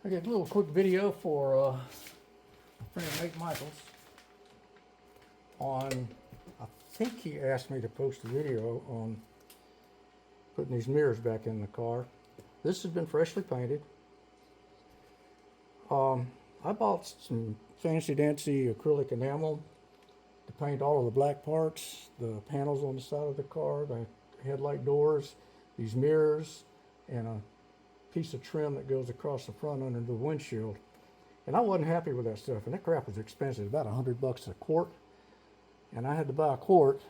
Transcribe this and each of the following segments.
I got a little quick video for friend Nate Michaels on, I think he asked me to post a video on putting these mirrors back in the car. This has been freshly painted. I bought some fancy dancy acrylic enamel to paint all of the black parts, the panels on the side of the car, the headlight doors, these mirrors, and a piece of trim that goes across the front under the windshield. And I wasn't happy with that stuff, and that crap was expensive, about $100 a quart. And I had to buy a quart,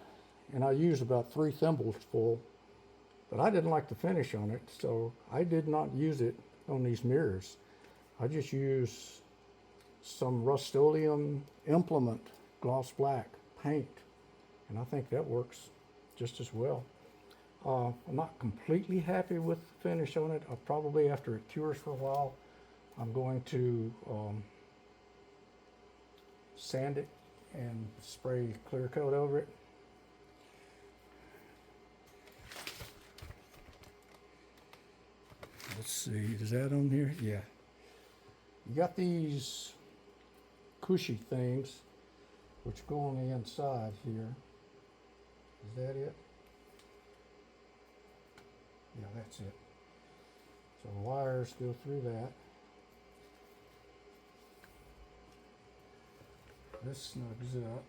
and I used about 3 thimbles full, but I didn't like the finish on it, so I did not use it on these mirrors. I just used some Rust-Oleum Implement gloss black paint, and I think that works just as well. I'm not completely happy with the finish on it. I'll probably, after it cures for a while, I'm going to sand it and spray clear coat over it. Let's see, is that on here? Yeah. You got these cushy things which go on the inside here. Is that it? Yeah, that's it. So the wires go through that. This snugs up.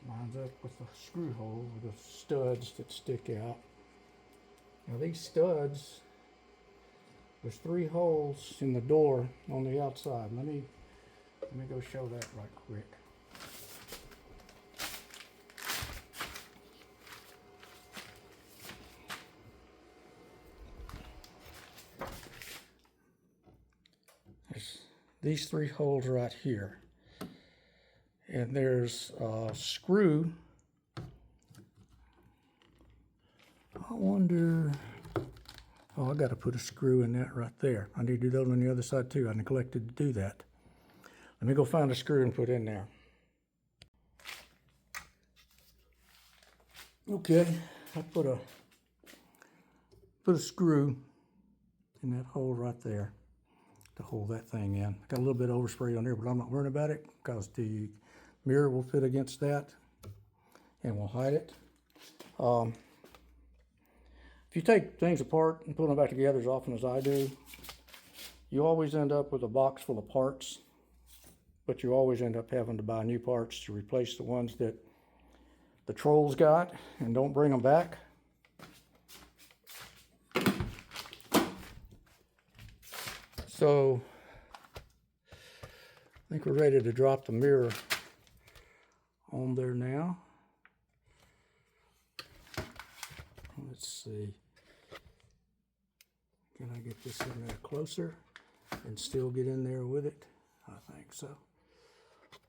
Lines up with a screw hole with the studs that stick out. Now these studs, there's 3 holes in the door on the outside. Let me go show that right quick. There's these 3 holes right here. And there's a screw. I wonder, oh, I got to put a screw in that right there. I need to do that on the other side too. I neglected to do that. Let me go find a screw and put in there. Okay, I put a screw in that hole right there to hold that thing in. Got a little bit of overspray on there, but I'm not worrying about it because the mirror will fit against that and will hide it. If you take things apart and put them back together as often as I do, you always end up with a box full of parts, but you always end up having to buy new parts to replace the ones that the trolls got, and don't bring them back. So I think we're ready to drop the mirror on there now. Let's see. Can I get this in there closer and still get in there with it? I think so.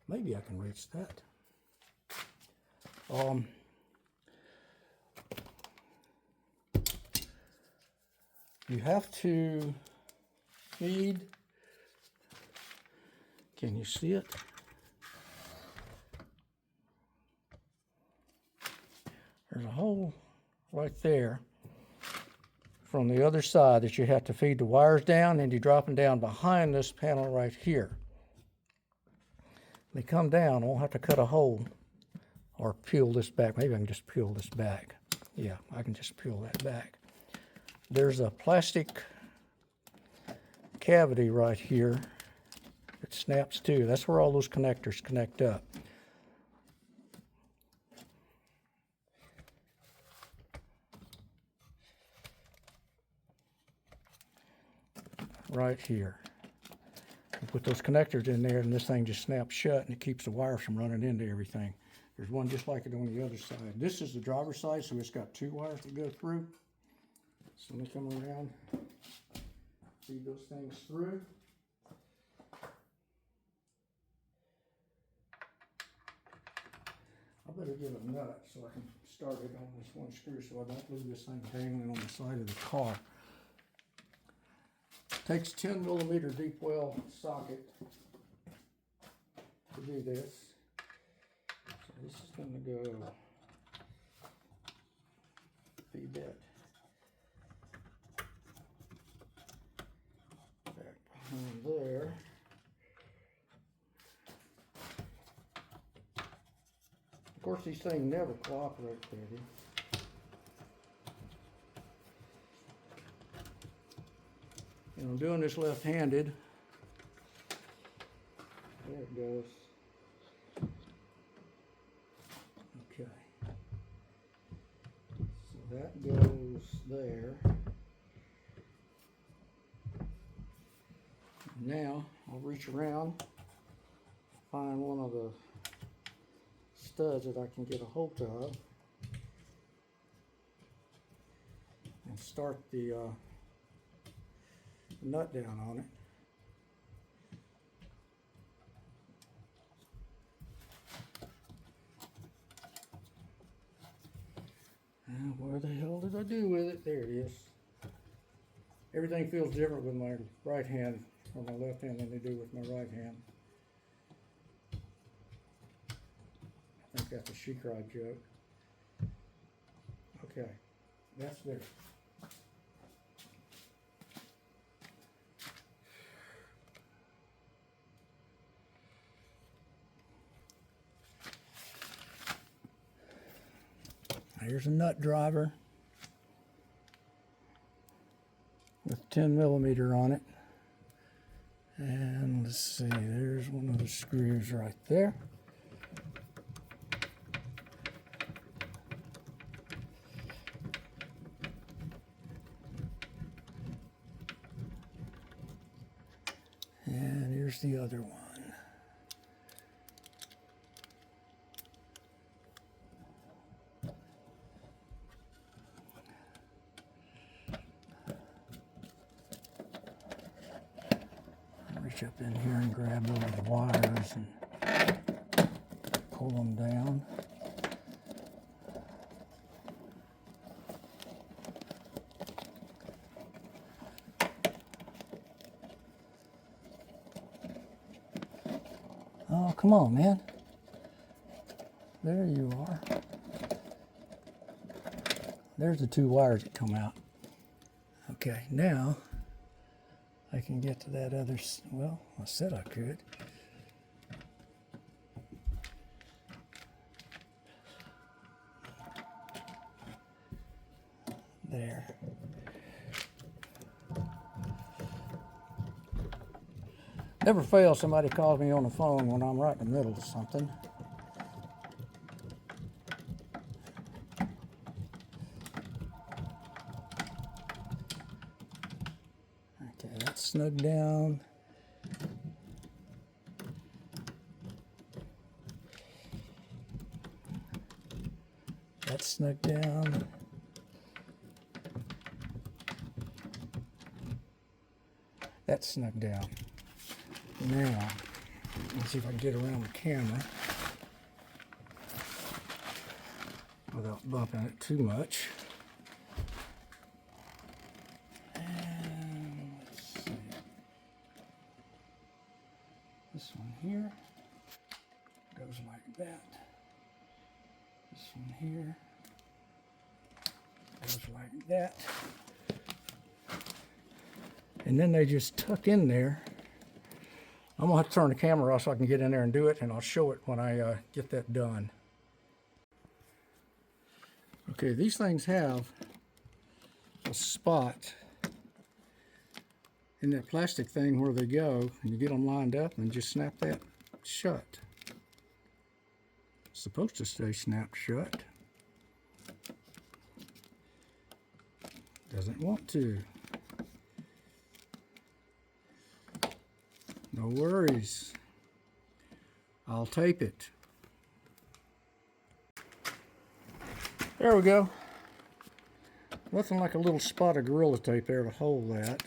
Maybe I can reach that. You have to feed. Can you see it? There's a hole right there from the other side that you have to feed the wires down, and you drop them down behind this panel right here. They come down. I won't have to cut a hole or peel this back. Maybe I can just peel this back. Yeah, I can just peel that back. There's a plastic cavity right here that snaps too. That's where all those connectors connect up. Right here. You put those connectors in there and this thing just snaps shut, and it keeps the wires from running into everything. There's one just like it on the other side. This is the driver's side, so it's got 2 wires that go through. So let me come around, feed those things through. I better give a nut so I can start it on this one screw so I don't leave this thing dangling on the side of the car. Takes 10mm deep well socket to do this. So this is going to go feed that course, these things never cooperate, baby. And I'm doing this left-handed. There it goes. Okay. So that goes there. Now I'll reach around, find one of the studs that I can get a hold of, and start the nut down on it. And where the hell did I do with it? There it is. Everything feels different with my right hand or my left hand than they do with my right hand. I think that's a she-cried joke. Okay, that's there. Here's a nut driver with 10 millimeter on it. And let's see, there's one of the screws right there. And here's the other one. Reach up in here and grab those wires and pull them down. Oh, come on, man. There you are. There's the two wires that come out. Okay, now I can get to that other, well, I said I could. There. Never fails, somebody calls me on the phone when I'm right in the middle of something. Okay, that's snug down. That's snug down. That's snug down. Now, let's see if I can get around the camera without bumping it too much. And let's see. This one here goes like that. This one here goes like that. And then they just tuck in there. I'm gonna have to turn the camera off so I can get in there and do it, and I'll show it when I get that done. Okay, these things have a spot in that plastic thing where they go, and you get them lined up and just snap that shut. It's supposed to stay snapped shut. Doesn't want to. No worries. I'll tape it. There we go. Nothing like a little spot of Gorilla Tape there to hold that.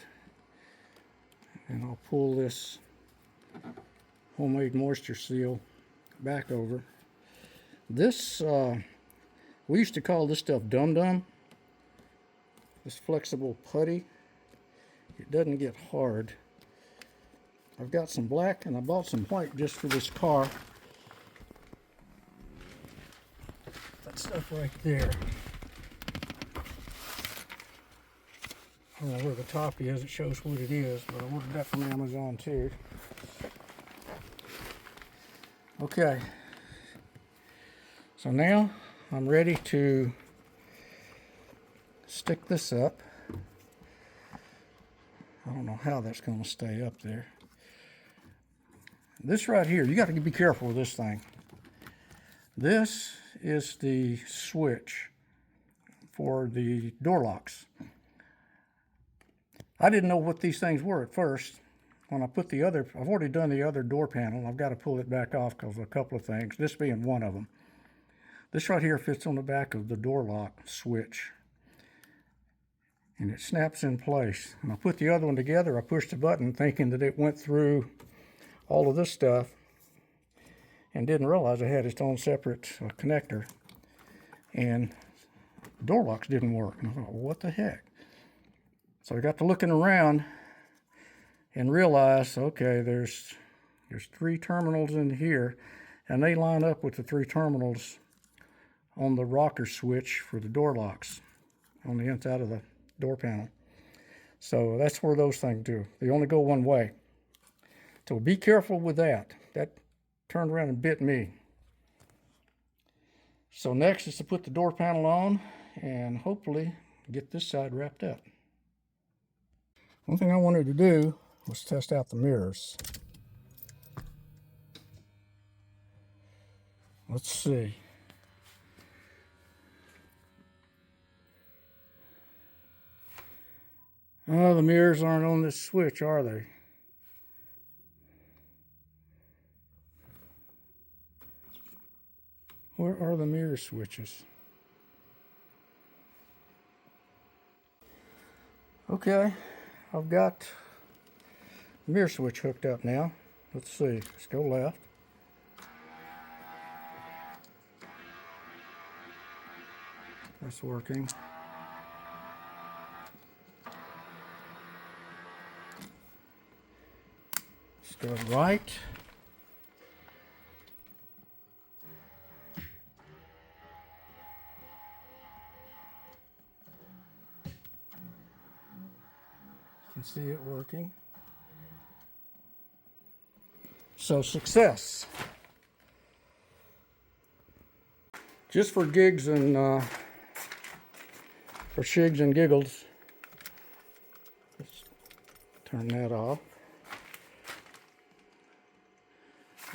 And I'll pull this homemade moisture seal back over. This, we used to call this stuff Dum Dum. This flexible putty. It doesn't get hard. I've got some black and I bought some white just for this car. That stuff right there. I don't know where the top is, it shows what it is, but I ordered that from Amazon too. Okay. So now I'm ready to stick this up. I don't know how that's going to stay up there. This right here, you got to be careful with this thing. This is the switch for the door locks. I didn't know what these things were at first. When I put the other, I've already done the other door panel. I've got to pull it back off because of a couple of things, this being one of them. This right here fits on the back of the door lock switch. And it snaps in place. And I put the other one together, I pushed the button thinking that it went through all of this stuff and didn't realize it had its own separate connector. And the door locks didn't work. And I thought, well, what the heck? So I got to looking around and realized, okay, there's 3 terminals in here, and they line up with the 3 terminals on the rocker switch for the door locks on the inside of the door panel. So that's where those things do. They only go one way. So be careful with that. That turned around and bit me. So next is to put the door panel on and hopefully get this side wrapped up. One thing I wanted to do was test out the mirrors. Let's see. Oh, the mirrors aren't on this switch, are they? Where are the mirror switches? Okay, I've got the mirror switch hooked up now. Let's see, let's go left. That's working. Let's go right. You can see it working. So success. Just for gigs and for shigs and giggles. Let's turn that off.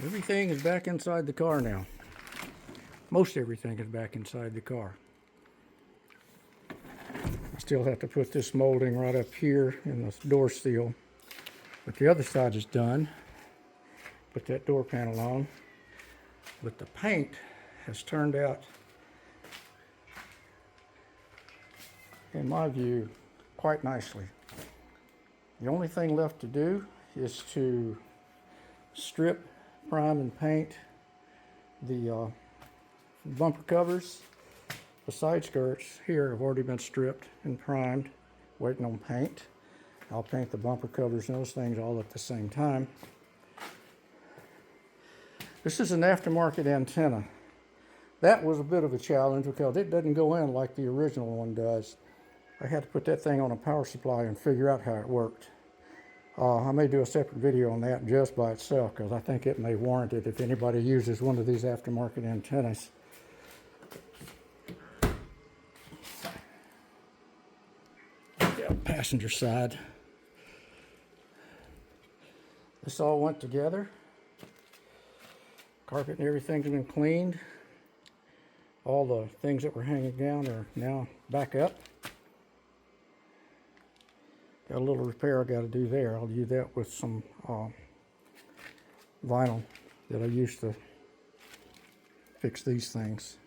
Everything is back inside the car now. Most everything is back inside the car. I still have to put this molding right up here in the door seal. But the other side is done. Put that door panel on. But the paint has turned out, in my view, quite nicely. The only thing left to do is to strip, prime, and paint the bumper covers. The side skirts here have already been stripped and primed, waiting on paint. I'll paint the bumper covers and those things all at the same time. This is an aftermarket antenna. That was a bit of a challenge because it doesn't go in like the original one does. I had to put that thing on a power supply and figure out how it worked. I may do a separate video on that just by itself because I think it may warrant it if anybody uses one of these aftermarket antennas. Yeah, passenger side. This all went together. Carpet and everything's been cleaned. All the things that were hanging down are now back up. Got a little repair I got to do there. I'll do that with some vinyl that I used to fix these things.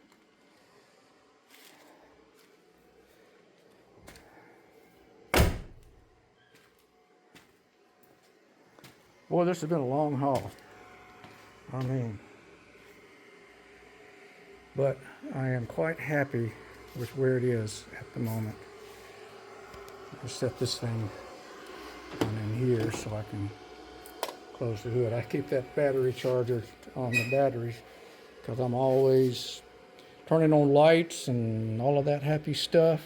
Boy, this has been a long haul. I mean, but I am quite happy with where it is at the moment. I'll set this thing on in here so I can close the hood. I keep that battery charger on the batteries because I'm always turning on lights and all of that happy stuff.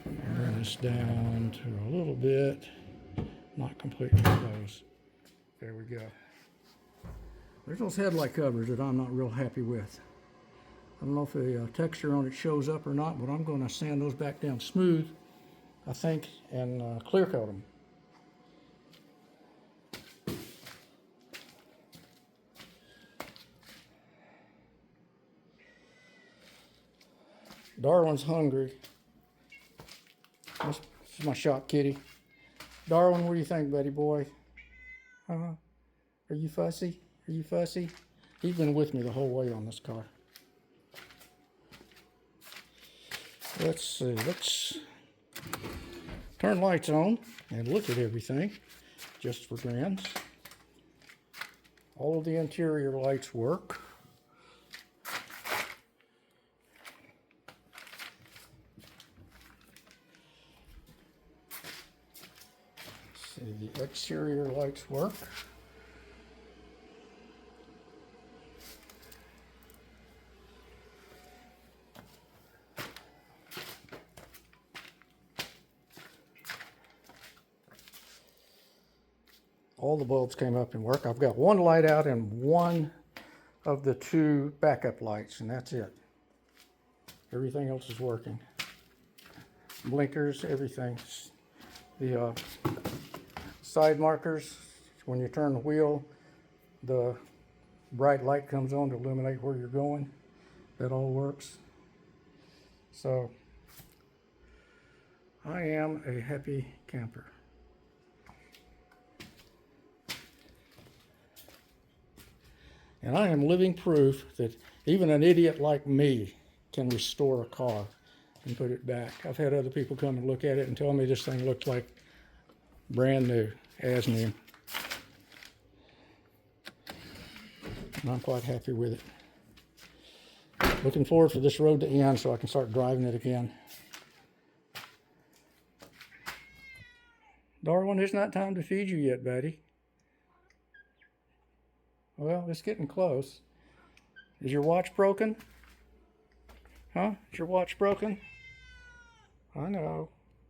Bring this down to a little bit, not completely close. There we go. There's those headlight covers that I'm not real happy with. I don't know if the texture on it shows up or not, but I'm going to sand those back down smooth, I think, and clear coat them. Darwin's hungry. This is my shop kitty. Darwin, what do you think, buddy boy? Are you fussy? Are you fussy? He's been with me the whole way on this car. Let's see, let's turn lights on and look at everything, just for grands. All of the interior lights work. See, the exterior lights work. All the bulbs came up and work. I've got one light out and one of the two backup lights, and that's it. Everything else is working. Blinkers, everything. The side markers, when you turn the wheel, the bright light comes on to illuminate where you're going. That all works. So, I am a happy camper. And I am living proof that even an idiot like me can restore a car and put it back. I've had other people come and look at it and tell me this thing looks like brand new, as new. And I'm quite happy with it. Looking forward for this road to end so I can start driving it again. Darwin, it's not time to feed you yet, buddy. Well, it's getting close. Is your watch broken? Huh? Is your watch broken? I know.